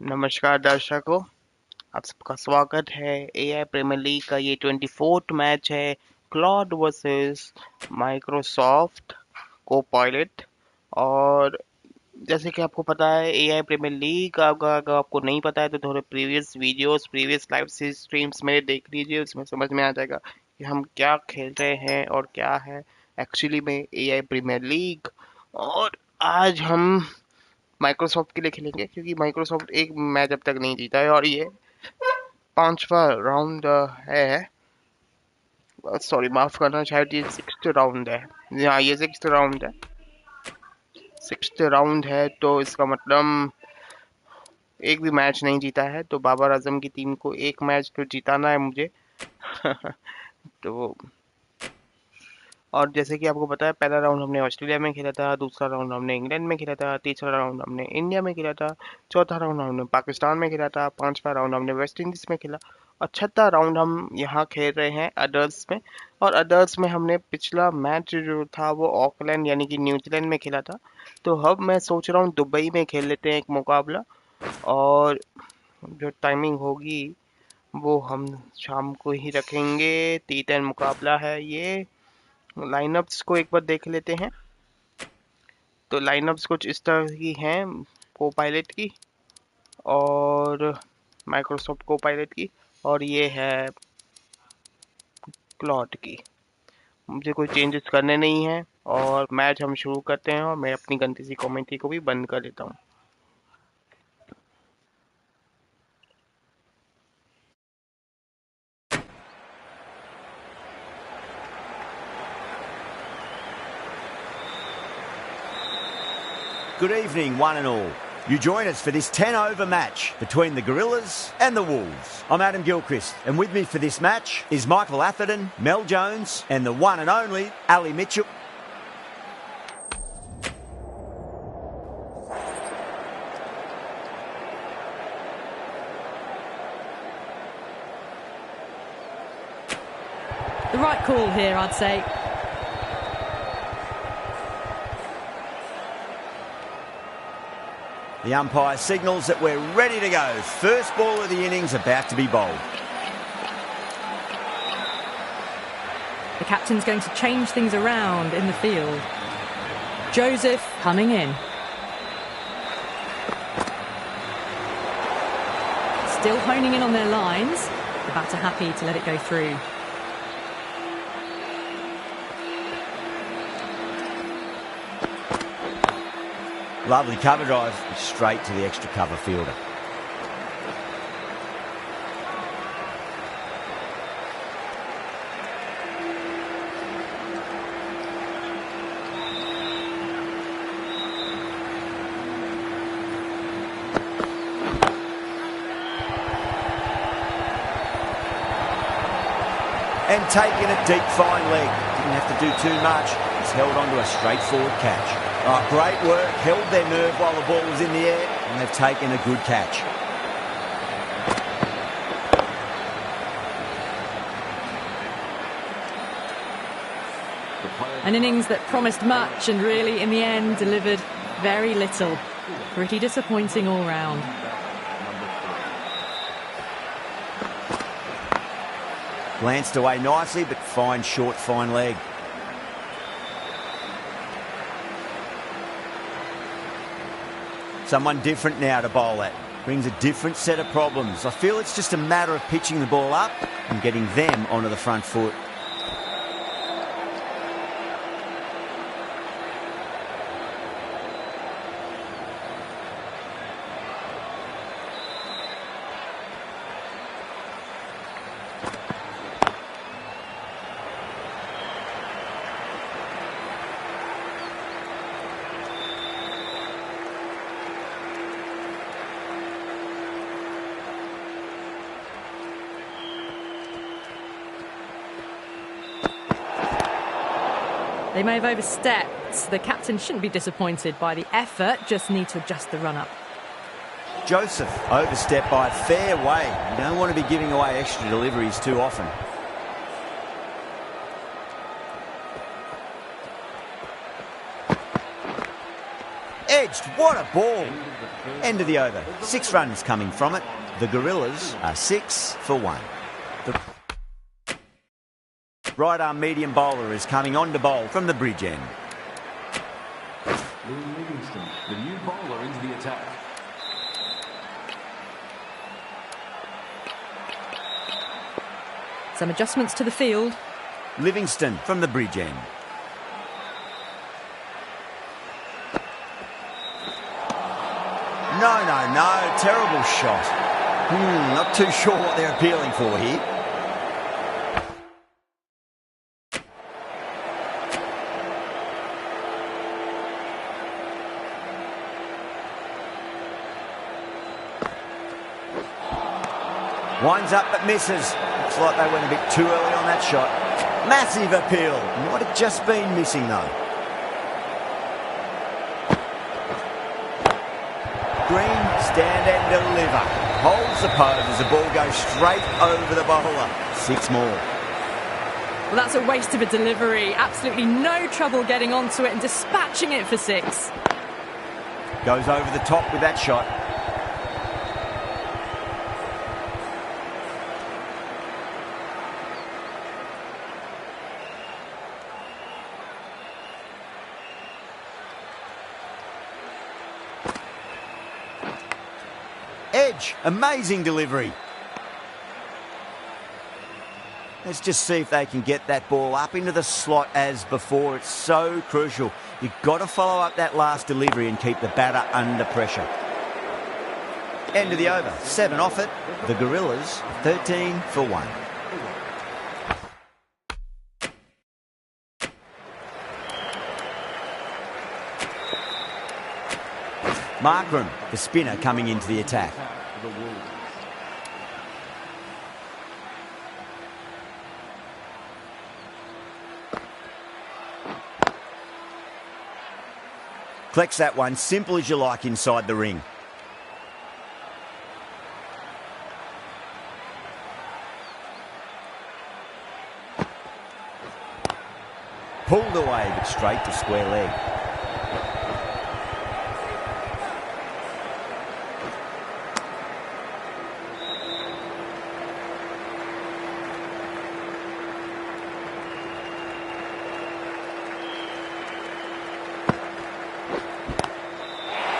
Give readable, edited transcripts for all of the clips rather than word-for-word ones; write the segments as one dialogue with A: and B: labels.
A: नमस्कार दर्शकों, आप सबका स्वागत है। एआई प्रीमियर लीग का ये 24th मैच है। क्लॉड वर्सेस माइक्रोसॉफ्ट को पायलट। और जैसे कि आपको पता है, एआई प्रीमियर लीग अगर आपको नहीं पता है तो थोड़े previous videos, previous live streams मेरे देख लीजिए। उसमें समझ में आ जाएगा कि हम क्या खेल रहे हैं और क्या है एक्चुअली में एआई प्रीमियर लीग। और आज हम माइक्रोसॉफ्ट के लिए खेलेंगे क्योंकि माइक्रोसॉफ्ट एक मैच अब तक नहीं जीता है और ये पांचवा राउंड है। सॉरी, माफ करना, शायद ये सिक्स्थ राउंड है। हाँ, ये सिक्स्थ राउंड है। सिक्स्थ राउंड है तो इसका मतलब एक भी मैच नहीं जीता है। तो बाबर आजम की टीम को एक मैच तो जिताना है मुझे। तो और जैसे कि आपको पता है, पहला राउंड हमने ऑस्ट्रेलिया में खेला था, दूसरा राउंड हमने इंग्लैंड में खेला था, तीसरा राउंड हमने इंडिया में खेला था, चौथा राउंड हमने पाकिस्तान में खेला था, पांचवा राउंड हमने वेस्ट इंडीज में खेला और छठा राउंड हम यहाँ खेल रहे हैं अदर्स में। और अदर्स में हमने पिछला मैच जो था वो ऑकलैंड यानी कि न्यूजीलैंड में खेला था। तो अब मैं सोच रहा हूँ दुबई में खेल लेते हैं एक मुकाबला। और जो टाइमिंग होगी वो हम शाम को ही रखेंगे। T10 मुकाबला है ये। लाइनअप्स को एक बार देख लेते हैं। तो लाइनअप्स कुछ इस तरह की हैं, को पायलट की और माइक्रोसॉफ्ट को पायलट की, और ये है क्लॉड की। मुझे कोई चेंजेस करने नहीं है और मैच हम शुरू करते हैं। और मैं अपनी गंदी सी कमेंट्री को भी बंद कर लेता हूँ।
B: Good evening, one and all. You join us for this 10-over match between the Gorillas and the Wolves. I'm Adam Gilchrist, and with me for this match is Michael Atherton, Mel Jones, and the one and only Ali Mitchell.
C: The right call here, I'd say.
B: The umpire signals that we're ready to go. First ball of the innings about to be bowled.
C: The captain's going to change things around in the field. Joseph coming in. Still honing in on their lines. The batter happy to let it go through.
B: Lovely cover drive, straight to the extra cover fielder. And taking a deep fine leg. Didn't have to do too much. He's held onto a straightforward catch. Oh, great work. Held their nerve while the ball was in the air, and they've taken a good catch.
C: An innings that promised much and really, in the end, delivered very little. Pretty disappointing all round.
B: Glanced away nicely, but fine, short, fine leg. Someone different now to bowl at. Brings a different set of problems. I feel it's just a matter of pitching the ball up and getting them onto the front foot.
C: They may have overstepped. The captain shouldn't be disappointed by the effort, just need to adjust the run-up.
B: Joseph overstepped by a fair way. You don't want to be giving away extra deliveries too often. Edged, what a ball. End of the over. 6 runs coming from it. The Gorillas are 6 for 1. The right arm medium bowler is coming on to bowl from the bridge end.
D: Livingston, the new bowler into the attack.
C: Some adjustments to the field.
B: Livingston from the bridge end. No, terrible shot. Not too sure what they're appealing for here. Winds up but misses. Looks like they went a bit too early on that shot. Massive appeal. Might have just been missing though. Green, stand and deliver. Holds the pose as the ball goes straight over the bowler. 6 more.
C: Well, that's a waste of a delivery. Absolutely no trouble getting onto it and dispatching it for 6.
B: Goes over the top with that shot. Edge, amazing delivery. Let's just see if they can get that ball up into the slot as before. It's so crucial. You've got to follow up that last delivery and keep the batter under pressure. End of the over. 7 off it. The Gorillas 13 for 1. Markram, the spinner, coming into the attack. Collects that one, simple as you like, inside the ring. Pulled away, but straight to square leg.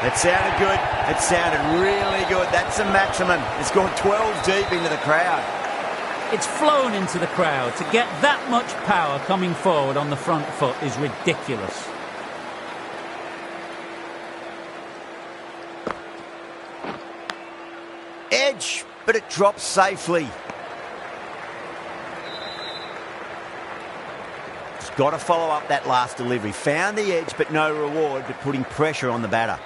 B: It sounded good. It sounded really good. That's the maximum. It's gone 12 deep into the crowd.
E: It's flown into the crowd. To get that much power coming forward on the front foot is ridiculous.
B: Edge, but it drops safely. Just got to follow up that last delivery. Found the edge, but no reward, but putting pressure on the batter.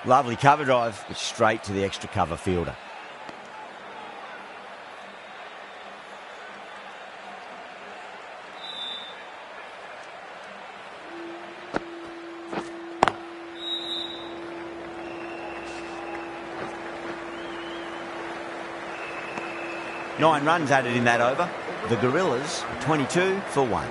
B: Lovely cover drive, but straight to the extra cover fielder. Nine runs added in that over. The Gorillas 22 for 1.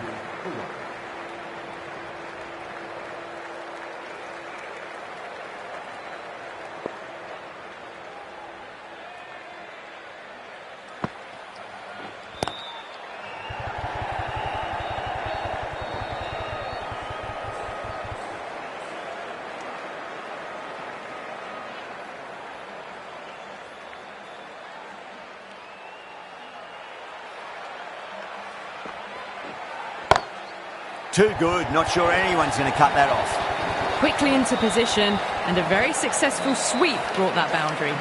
B: Too good. Not sure anyone's going to cut that off.
C: Quickly into position, and a very successful sweep brought that boundary.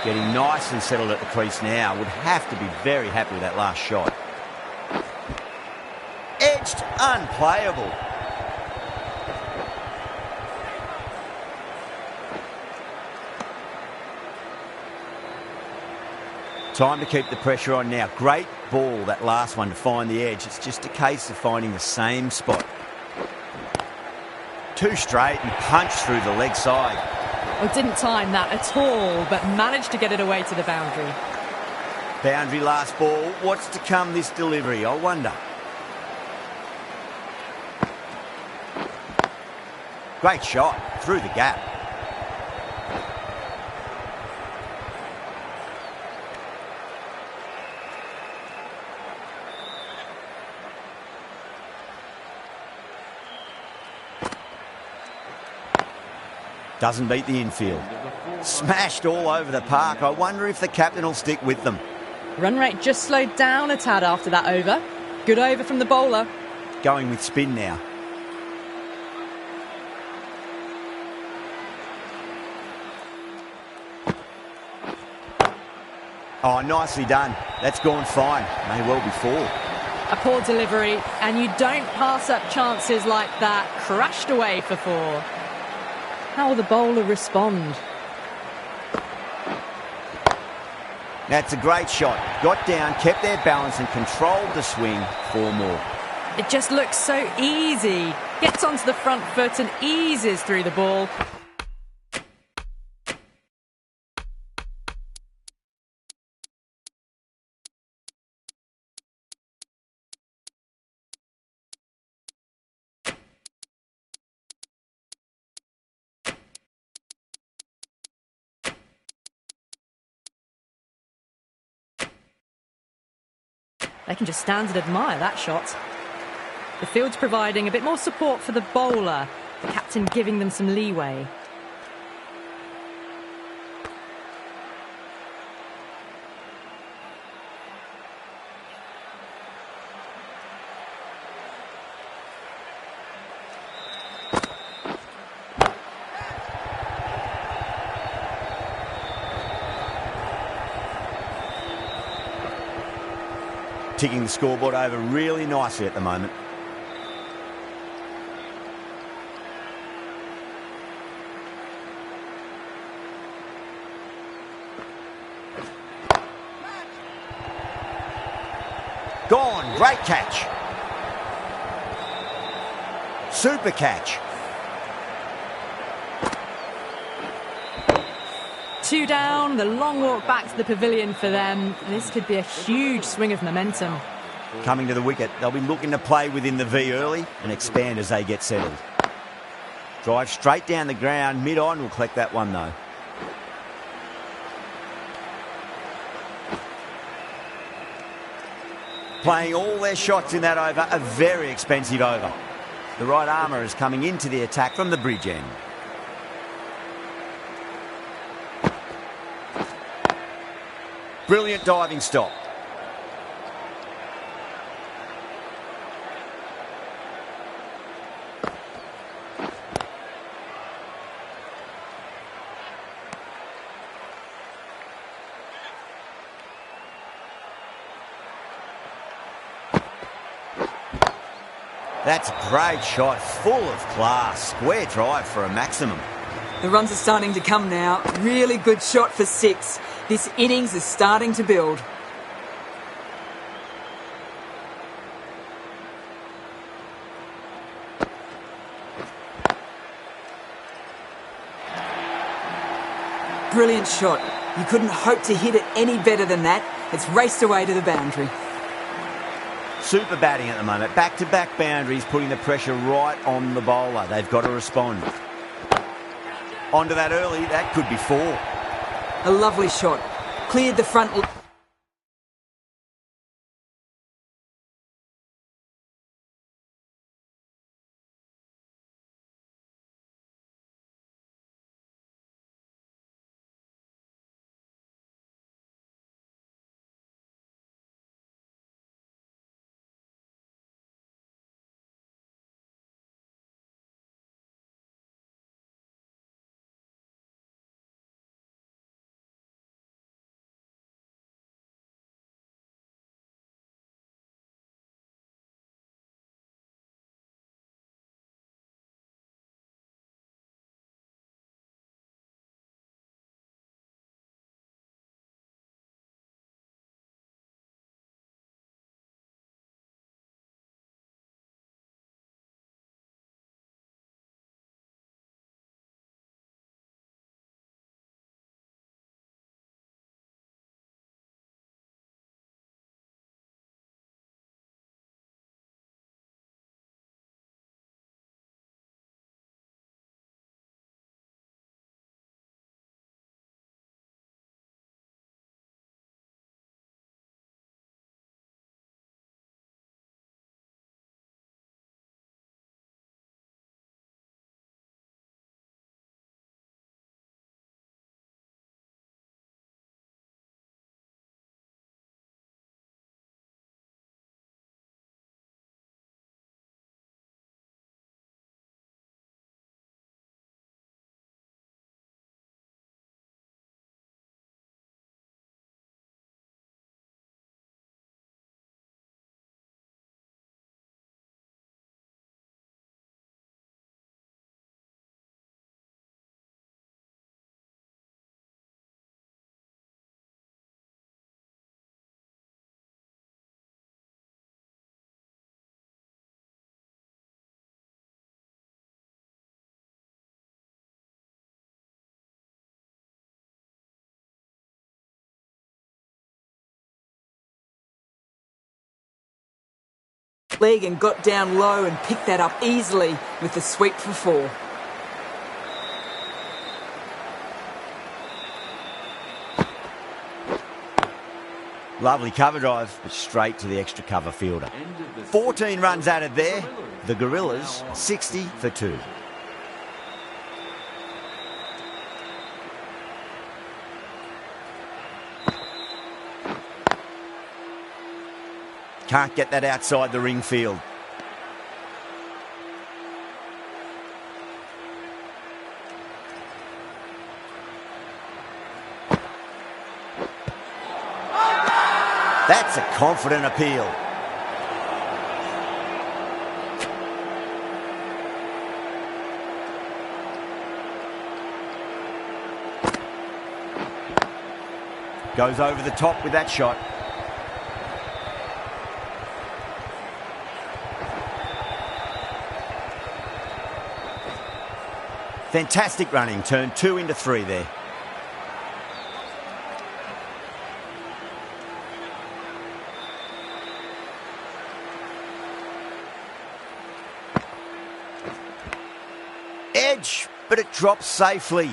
B: Getting nice and settled at the crease now. Would have to be very happy with that last shot. Edged, unplayable. Time to keep the pressure on now. Great ball, that last one, to find the edge. It's just a case of finding the same spot. Too straight and punched through the leg side.
C: Oh, didn't time that at all, but managed to get it away to the boundary.
B: Boundary last ball. What's to come this delivery, I wonder? Great shot through the gap. Doesn't beat the infield. Smashed all over the park. I wonder if the captain will stick with them.
C: Run rate just slowed down a tad after that over. Good over from the bowler.
B: Going with spin now. Oh, nicely done. That's gone fine. May well be four.
C: A poor delivery, and you don't pass up chances like that. Crashed away for four. How will the bowler respond?
B: That's a great shot. Got down, kept their balance and controlled the swing. Four more.
C: It just looks so easy. Gets onto the front foot and eases through the ball. They can just stand and admire that shot. The field's providing a bit more support for the bowler, the captain giving them some leeway.
B: Ticking the scoreboard over really nicely at the moment. Gone. Great catch. Super catch.
C: Two down, the long walk back to the pavilion for them. This could be a huge swing of momentum.
B: Coming to the wicket, they'll be looking to play within the V early and expand as they get settled. Drive straight down the ground, mid-on, will collect that one though. Playing all their shots in that over, a very expensive over. The right armour is coming into the attack from the bridge end. Brilliant diving stop. That's a great shot, full of class. Square drive for a maximum.
F: The runs are starting to come now. Really good shot for six. This innings is starting to build. Brilliant shot. You couldn't hope to hit it any better than that. It's raced away to the boundary.
B: Super batting at the moment. Back-to-back boundaries, putting the pressure right on the bowler. They've got to respond. Onto that early, that could be four.
F: A lovely shot. Cleared the front... leg and got down low and picked that up easily with the sweep for 4.
B: Lovely cover drive, but straight to the extra cover fielder. 14 runs added there. The Gorillas 60 for 2. Can't get that outside the ring field. That's a confident appeal. Goes over the top with that shot. Fantastic running, turned 2 into 3 there. Edge, but it drops safely.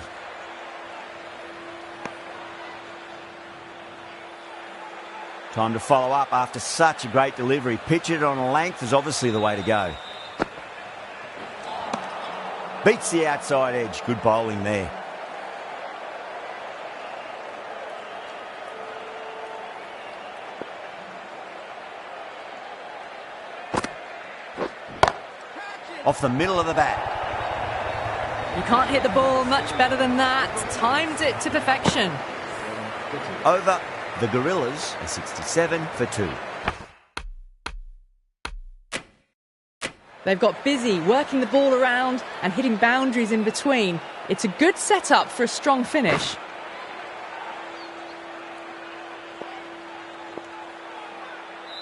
B: Time to follow up after such a great delivery. Pitch it on a length is obviously the way to go. Beats the outside edge. Good bowling there. Off the middle of the bat.
C: You can't hit the ball much better than that. Timed it to perfection.
B: Over. The Gorillas are 67 for 2.
C: They've got busy working the ball around and hitting boundaries in between. It's a good setup for a strong finish.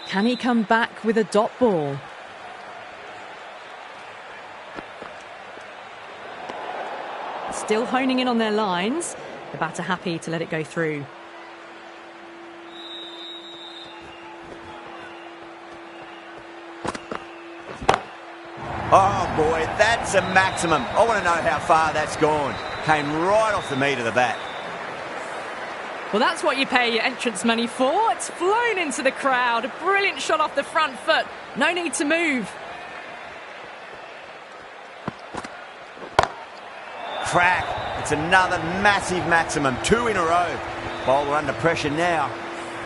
C: Can he come back with a dot ball? Still honing in on their lines. The batter happy to let it go through.
B: Oh boy, that's a maximum. I want to know how far that's gone. Came right off the meat of the bat.
C: Well, that's what you pay your entrance money for. It's flown into the crowd. A brilliant shot off the front foot. No need to move.
B: Crack. It's another massive maximum. 2 in a row. Bowler under pressure now.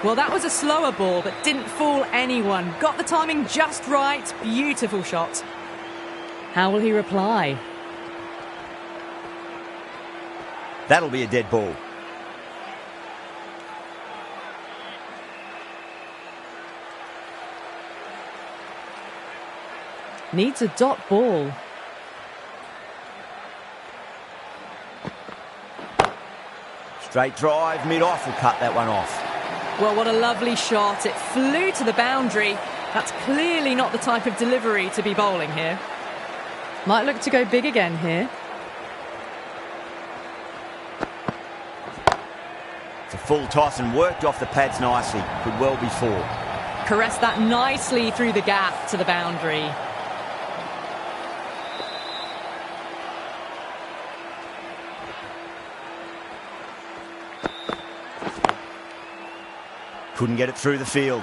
C: Well, that was a slower ball, but didn't fool anyone. Got the timing just right. Beautiful shot. How will he reply?
B: That'll be a dead ball.
C: Needs a dot ball.
B: Straight drive, mid-off will cut that one off.
C: Well, what a lovely shot. It flew to the boundary. That's clearly not the type of delivery to be bowling here. Might look to go big again here.
B: It's a full toss and worked off the pads nicely. Could well be 4.
C: Caressed that nicely through the gap to the boundary.
B: Couldn't get it through the field.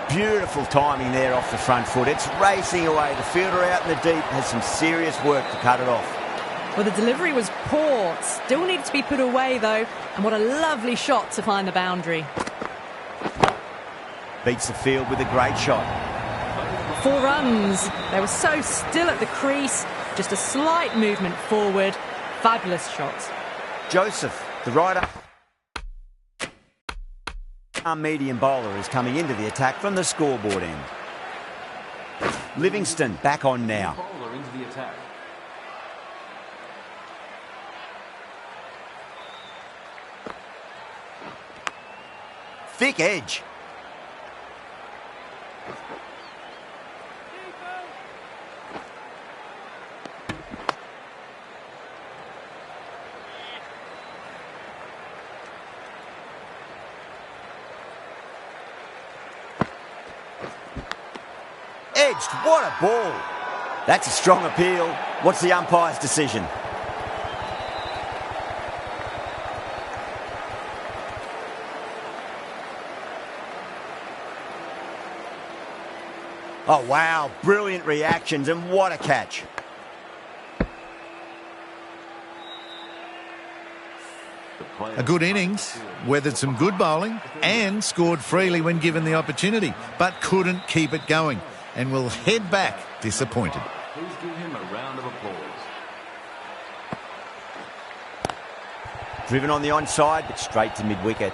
B: Beautiful timing there off the front foot. It's racing away. The fielder out in the deep has some serious work to cut it off.
C: Well, the delivery was poor. Still needed to be put away, though. And what a lovely shot to find the boundary.
B: Beats the field with a great shot.
C: 4 runs. They were so still at the crease. Just a slight movement forward. Fabulous shot.
B: Joseph, the rider. Our medium bowler is coming into the attack from the scoreboard end. Livingston back on now.
D: Bowler into the attack.
B: Thick edge. Edged. What a ball. That's a strong appeal. What's the umpire's decision? Oh, wow. Brilliant reactions, and what a catch.
G: A good innings, weathered some good bowling and scored freely when given the opportunity, but couldn't keep it going and will head back disappointed.
D: Please give him a round of applause.
B: Driven on the onside, but straight to mid-wicket.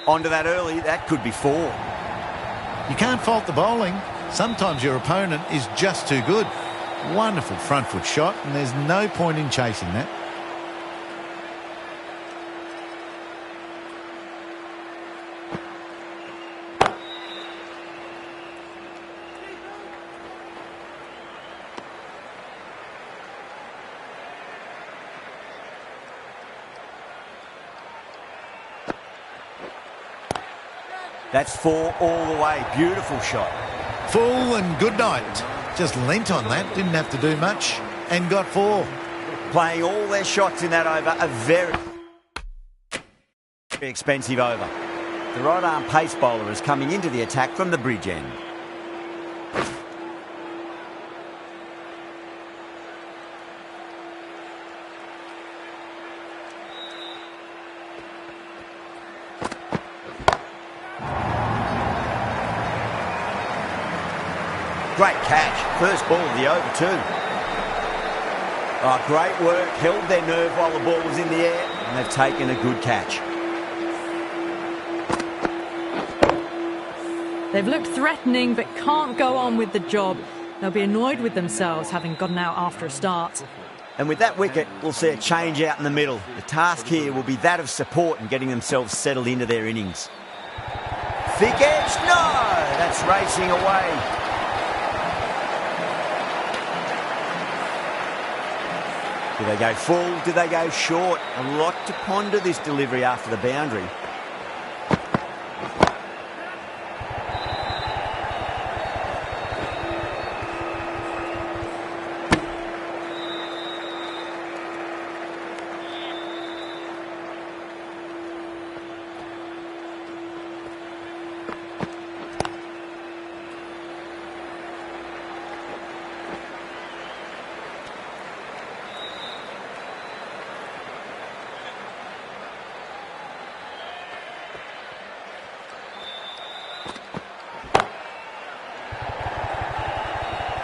B: Onto that early, that could be 4.
G: You can't fault the bowling. Sometimes your opponent is just too good. Wonderful front foot shot, and there's no point in chasing that.
B: That's 4 all the way. Beautiful shot.
G: Full and good night. Just leant on that, didn't have to do much, and got 4.
B: Playing all their shots in that over, a very expensive over. The right arm pace bowler is coming into the attack from the bridge end. Great catch. First ball of the over too. Oh, great work. Held their nerve while the ball was in the air, and they've taken a good catch.
C: They've looked threatening but can't go on with the job. They'll be annoyed with themselves having gotten out after a start.
B: And with that wicket, we'll see a change out in the middle. The task here will be that of support and getting themselves settled into their innings. Thick edge, no! That's racing away. Do they go full? Do they go short? A lot to ponder this delivery after the boundary.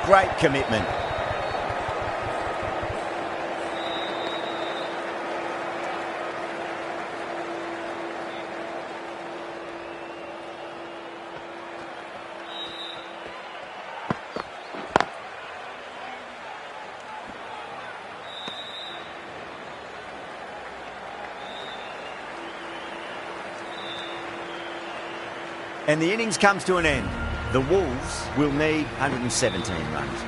B: Great commitment. And the innings comes to an end. The Wolves will need 117 runs.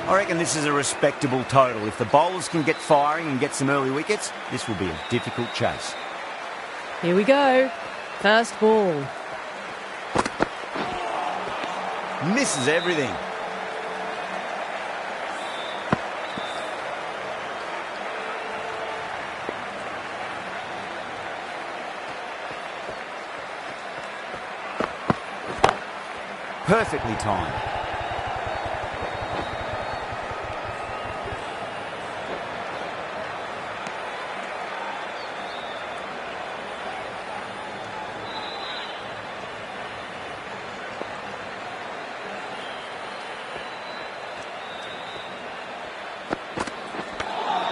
B: I reckon this is a respectable total. If the bowlers can get firing and get some early wickets, this will be a difficult chase.
C: Here we go. First ball.
B: Misses everything. Perfectly timed.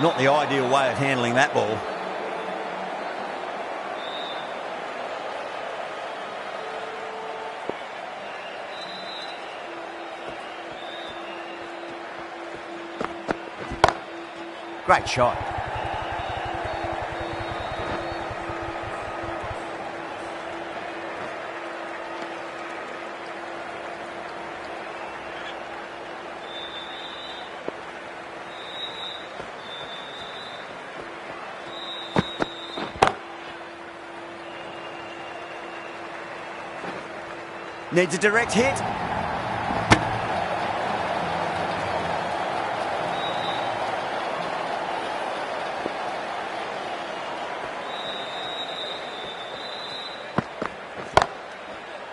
B: Not the ideal way of handling that ball. Great shot. Needs a direct hit.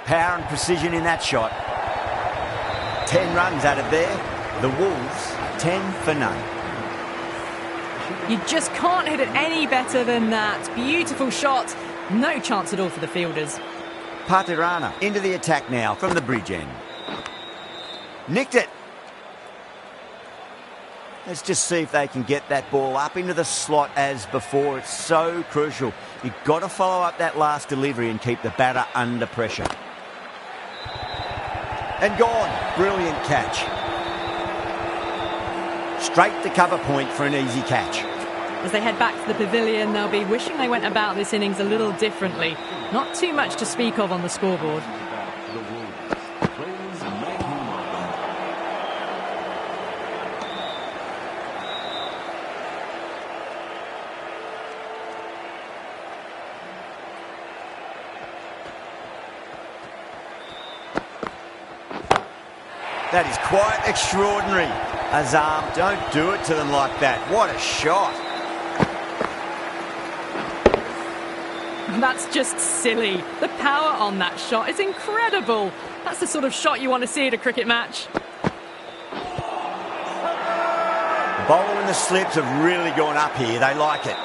B: Power and precision in that shot. 10 runs out of there. The Wolves, 10 for none.
C: You just can't hit it any better than that. Beautiful shot. No chance at all for the fielders.
B: Patirana into the attack now from the bridge end. Nicked it. Let's just see if they can get that ball up into the slot as before. It's so crucial. You've got to follow up that last delivery and keep the batter under pressure. And gone. Brilliant catch. Straight to cover point for an easy catch.
C: As they head back to the pavilion, they'll be wishing they went about this innings a little differently. Not too much to speak of on the scoreboard.
B: That is quite extraordinary. Azam, don't do it to them like that. What a shot.
C: That's just silly. The power on that shot is incredible. That's the sort of shot you want to see at a cricket match.
B: The bowler and the slips have really gone up here. They like it.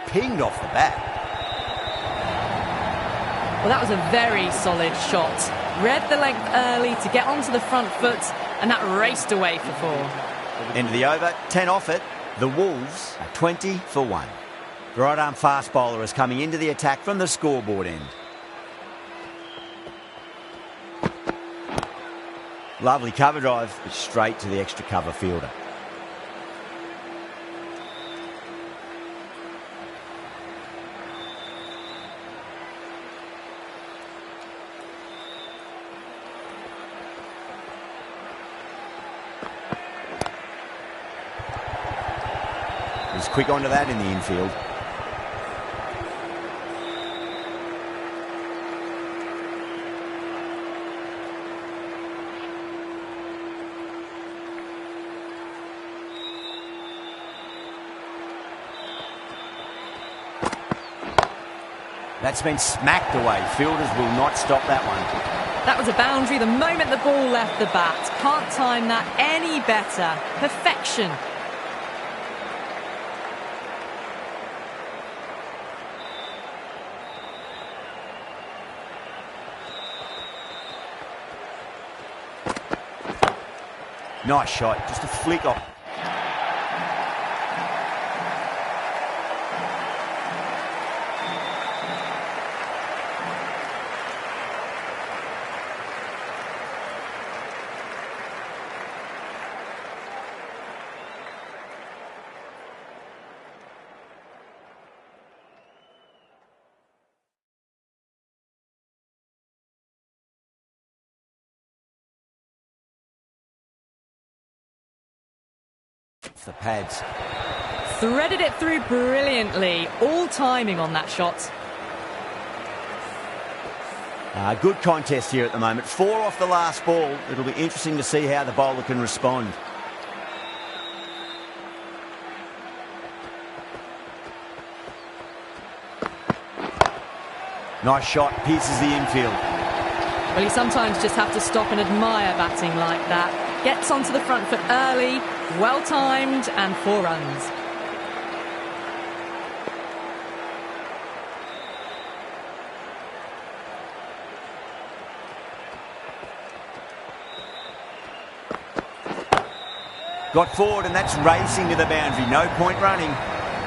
B: Pinged off the bat.
C: Well, that was a very solid shot. Read the length early to get onto the front foot, and that raced away for 4.
B: End of the over, 10 off it. The Wolves are 20 for 1. The right arm fast bowler is coming into the attack from the scoreboard end. Lovely cover drive, but straight to the extra cover fielder. He's quick onto that in the infield. That's been smacked away. Fielders will not stop that one.
C: That was a boundary the moment the ball left the bat. Can't time that any better. Perfection.
B: Nice shot, just a flick off. The pads.
C: Threaded it through brilliantly. All timing on that shot.
B: Good contest here at the moment. 4 off the last ball. It'll be interesting to see how the bowler can respond. Nice shot, pierces the infield.
C: Well, you sometimes just have to stop and admire batting like that. Gets onto the front foot early, well timed, and 4 runs.
B: Got forward, and that's racing to the boundary. No point running.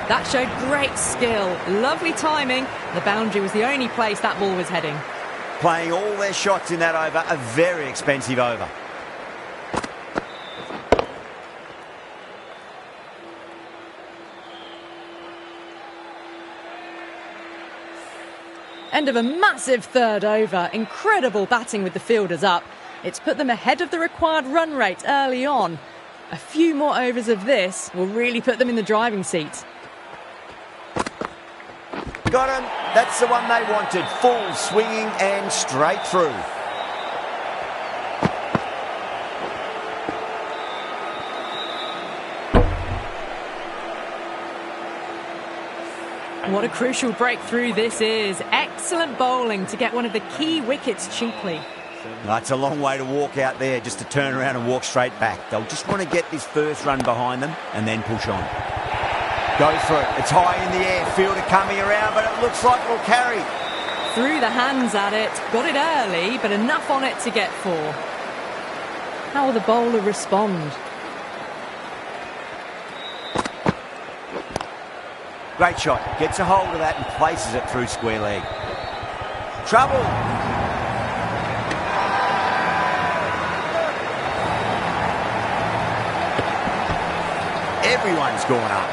C: That showed great skill. Lovely timing. The boundary was the only place that ball was heading.
B: Playing all their shots in that over. A very expensive over.
C: End of a massive third over. Incredible batting with the fielders up. It's put them ahead of the required run rate early on. A few more overs of this will really put them in the driving seat.
B: Got him. That's the one they wanted. Full swinging and straight through.
C: What a crucial breakthrough this is. Excellent bowling to get one of the key wickets cheaply.
B: It's a long way to walk out there just to turn around and walk straight back. They'll just want to get this first run behind them and then push on. Go for it. It's high in the air. Fielder coming around, but it looks like it'll carry.
C: Threw the hands at it. Got it early, but enough on it to get 4. How will the bowler respond?
B: Great shot. Gets a hold of that and places it through square leg. Trouble. Everyone's gone up.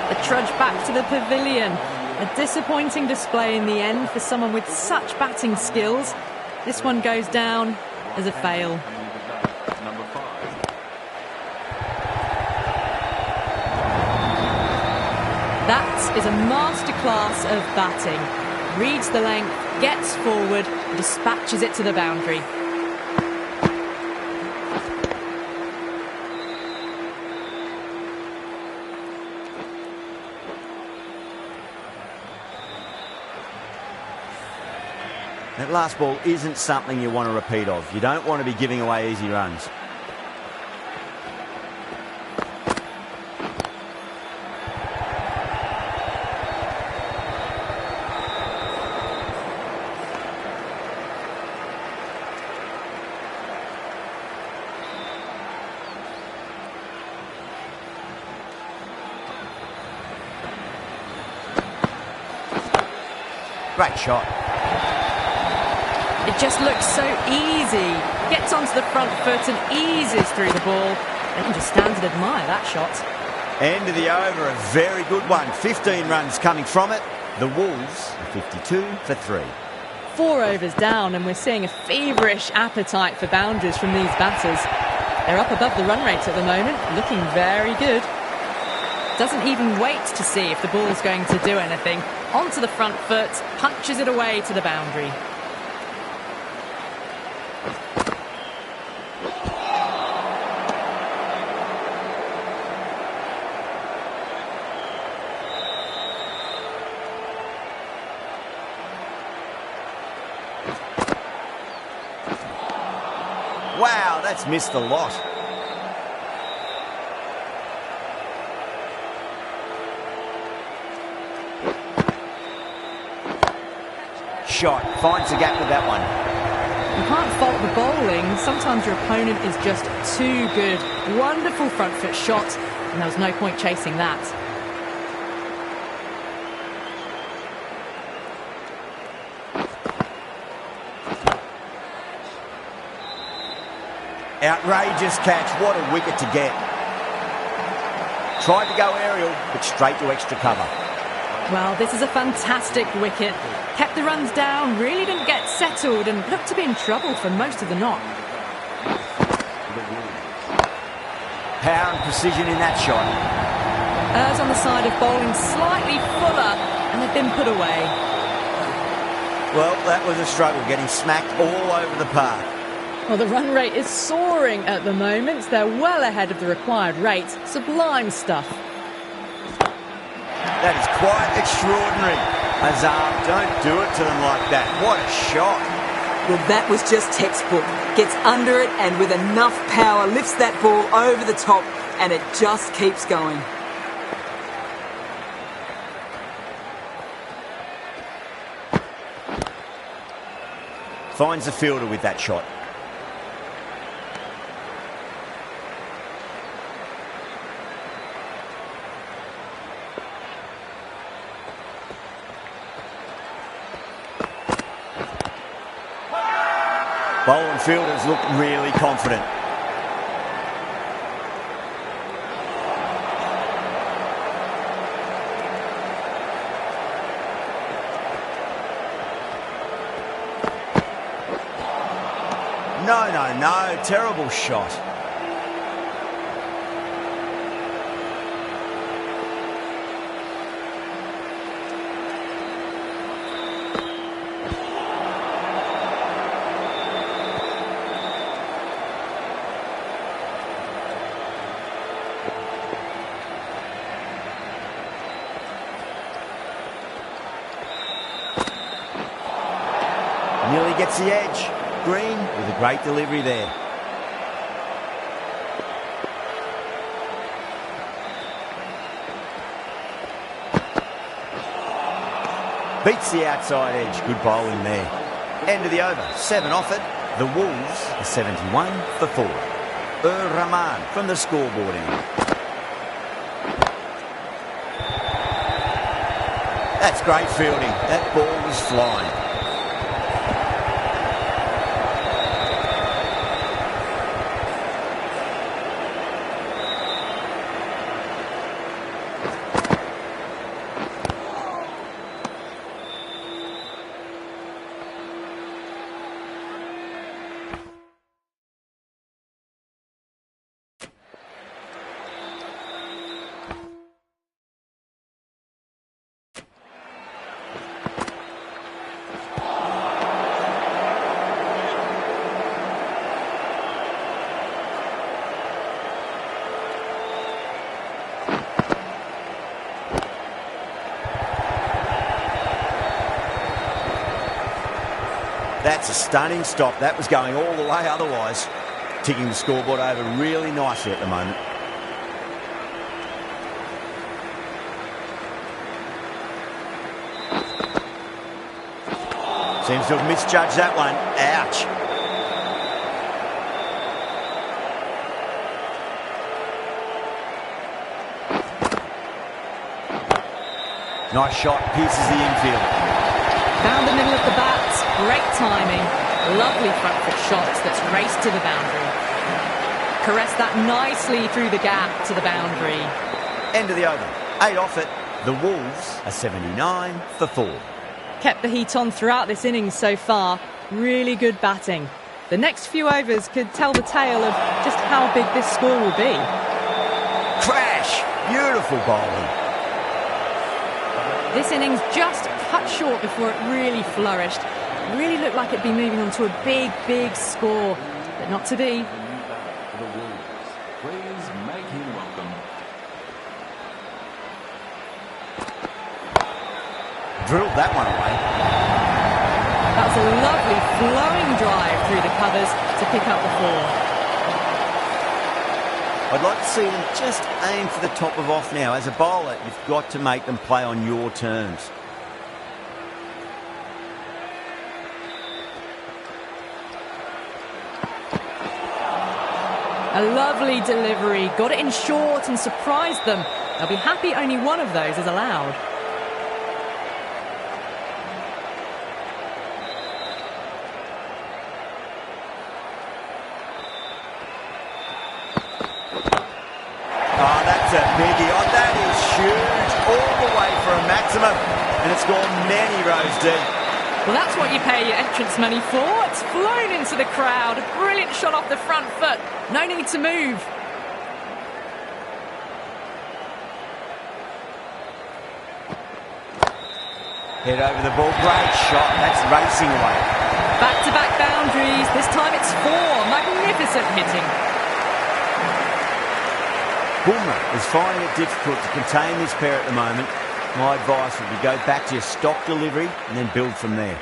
C: The trudge back to the pavilion. A disappointing display in the end for someone with such batting skills. This one goes down as a fail. That is a masterclass of batting. Reads the length, gets forward, dispatches it to the boundary.
B: That last ball isn't something you want to repeat of. You don't want to be giving away easy runs. Great shot.
C: It just looks so easy. Gets onto the front foot and eases through the ball. They can just stand and admire that shot.
B: End of the over, a very good one. 15 runs coming from it. The Wolves are 52 for 3.
C: 4 overs down, and we're seeing a feverish appetite for boundaries from these batters. They're up above the run rate at the moment, looking very good. Doesn't even wait to see if the ball's going to do anything. Onto the front foot, punches it away to the boundary.
B: Wow, that's missed a lot. Shot, finds the gap with that one.
C: You can't fault the bowling. Sometimes your opponent is just too good. Wonderful front foot shot, and there was no point chasing that.
B: Outrageous catch, what a wicket to get. Tried to go aerial, but straight to extra cover.
C: Well, this is a fantastic wicket. Kept the runs down, really didn't get settled, and looked to be in trouble for most of the knock.
B: Power and precision in that shot.
C: Errs on the side of bowling slightly fuller, and they've been put away.
B: Well, that was a struggle, getting smacked all over the park.
C: Well, the run rate is soaring at the moment. They're well ahead of the required rate. Sublime stuff.
B: That is quite extraordinary. Azam, don't do it to them like that. What a shot.
F: Well, that was just textbook. Gets under it and with enough power lifts that ball over the top, and it just keeps going.
B: Finds the fielder with that shot. Bowler and fielders look really confident. no, terrible shot. Nearly gets the edge. Green with a great delivery there. Beats the outside edge. Good bowling there. End of the over. 7 off it. The Wolves are 71 for 4. Rahman from the scoreboard end. That's great fielding. That ball was flying. That's a stunning stop. That was going all the way otherwise. Ticking the scoreboard over really nicely at the moment. Seems to have misjudged that one. Ouch. Nice shot, pierces the infield.
C: Down the middle of the bat, great timing. Lovely front foot shots that's raced to the boundary. Caressed that nicely through the gap to the boundary.
B: End of the over. 8 off it. The Wolves are 79 for 4.
C: Kept the heat on throughout this innings so far. Really good batting. The next few overs could tell the tale of just how big this score will be.
B: Crash! Beautiful bowling.
C: This innings just cut short before it really flourished. Really looked like it'd be moving on to a big, big score, but not to be.
D: For the Wolves, please make him welcome.
B: Drilled that one away.
C: That was a lovely flowing drive through the covers to pick up the 4.
B: I'd like to see them just aim for the top of off now. As a bowler, you've got to make them play on your terms.
C: A lovely delivery, got it in short and surprised them. They'll be happy only one of those is allowed.
B: Oh, that's a biggie. Oh, that is huge. All the way for a maximum. And it's gone many rows deep.
C: Well, that's what you pay your entrance money for. It's flown into the crowd. A brilliant shot off the front foot. No need to move.
B: Head over the ball. Great shot. That's racing away.
C: Back-to-back boundaries. This time it's 4. Magnificent hitting.
B: Bumrah is finding it difficult to contain this pair at the moment. My advice would be go back to your stock delivery and then build from there.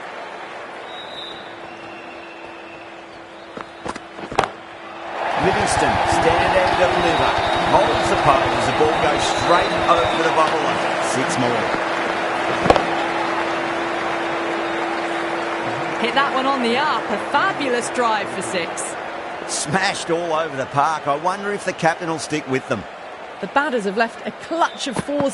B: Livingston, stand and deliver. Holds the pose as the ball goes straight over the bubble. 6 more.
C: Hit that one on the up. A fabulous drive for 6.
B: Smashed all over the park. I wonder if the captain will stick with them.
C: The batters have left a clutch of 4s and